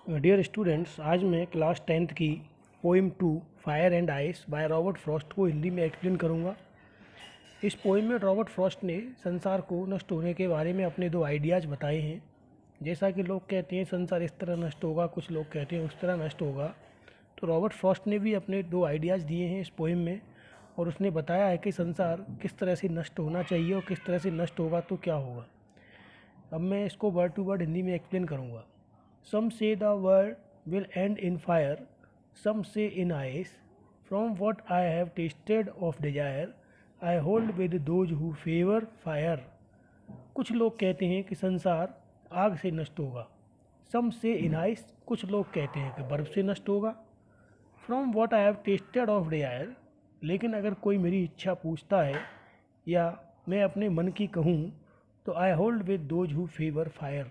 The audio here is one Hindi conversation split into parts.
डियर स्टूडेंट्स, आज मैं क्लास 10th की poem 2 fire and ice by Robert Frost को हिंदी में एक्सप्लेन करूँगा। इस पोइम में रॉबर्ट फ्रॉस्ट ने संसार को नष्ट होने के बारे में अपने दो आइडियाज़ बताए हैं। जैसा कि लोग कहते हैं संसार इस तरह नष्ट होगा, कुछ लोग कहते हैं उस तरह नष्ट होगा। तो रॉबर्ट फ्रॉस्ट ने भी अपने दो आइडियाज़ दिए हैं इस पोइम में, और उसने बताया है कि संसार किस तरह से नष्ट होना चाहिए और किस तरह से नष्ट होगा तो क्या होगा। अब मैं इसको वर्ड टू वर्ड हिंदी में एक्सप्लेन करूँगा। Some say the world will end in fire, some say in ice. From what I have tasted of desire, I hold with those who favor fire. कुछ लोग कहते हैं कि संसार आग से नष्ट होगा। Some say in ice, कुछ लोग कहते हैं कि बर्फ़ से नष्ट होगा। From what I have tasted of desire, लेकिन अगर कोई मेरी इच्छा पूछता है या मैं अपने मन की कहूँ तो I hold with those who favor fire.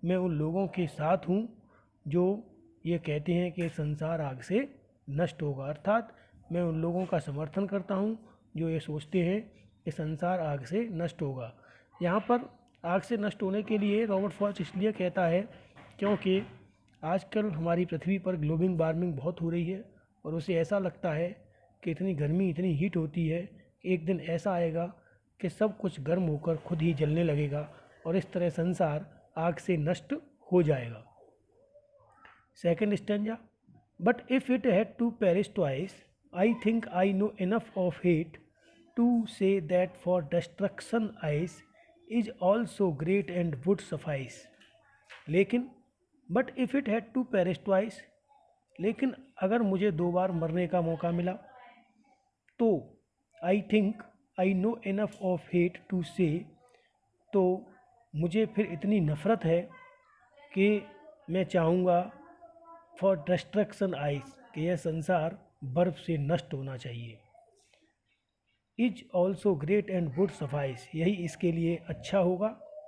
मैं उन लोगों के साथ हूँ जो ये कहते हैं कि संसार आग से नष्ट होगा, अर्थात मैं उन लोगों का समर्थन करता हूँ जो ये सोचते हैं कि संसार आग से नष्ट होगा। यहाँ पर आग से नष्ट होने के लिए रॉबर्ट फ्रॉस्ट इसलिए कहता है क्योंकि आजकल हमारी पृथ्वी पर ग्लोबल वार्मिंग बहुत हो रही है और उसे ऐसा लगता है कि इतनी गर्मी, इतनी हीट होती है कि एक दिन ऐसा आएगा कि सब कुछ गर्म होकर खुद ही जलने लगेगा और इस तरह संसार आग से नष्ट हो जाएगा। Second stanza, but if it had to perish twice, I think I know enough of hate to say that for destruction ice is also great and would suffice. लेकिन but if it had to perish twice, लेकिन अगर मुझे दो बार मरने का मौका मिला तो I think I know enough of hate to say, तो मुझे फिर इतनी नफ़रत है कि मैं चाहूँगा फॉर डिस्ट्रक्शन आइस कि यह संसार बर्फ़ से नष्ट होना चाहिए। Is also great and would suffice, यही इसके लिए अच्छा होगा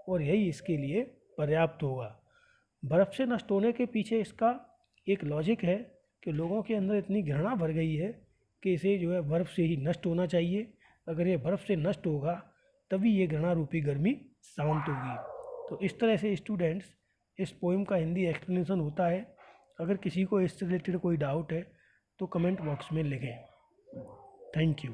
और यही इसके लिए पर्याप्त होगा। बर्फ़ से नष्ट होने के पीछे इसका एक लॉजिक है कि लोगों के अंदर इतनी घृणा भर गई है कि इसे जो है बर्फ़ से ही नष्ट होना चाहिए। अगर ये बर्फ़ से नष्ट होगा तभी ये घृणा रूपी गर्मी शांत होगी। तो इस तरह से स्टूडेंट्स इस पोइम का हिंदी एक्सप्लेनेशन होता है। अगर किसी को इससे रिलेटेड कोई डाउट है तो कमेंट बॉक्स में लिखें। Thank you.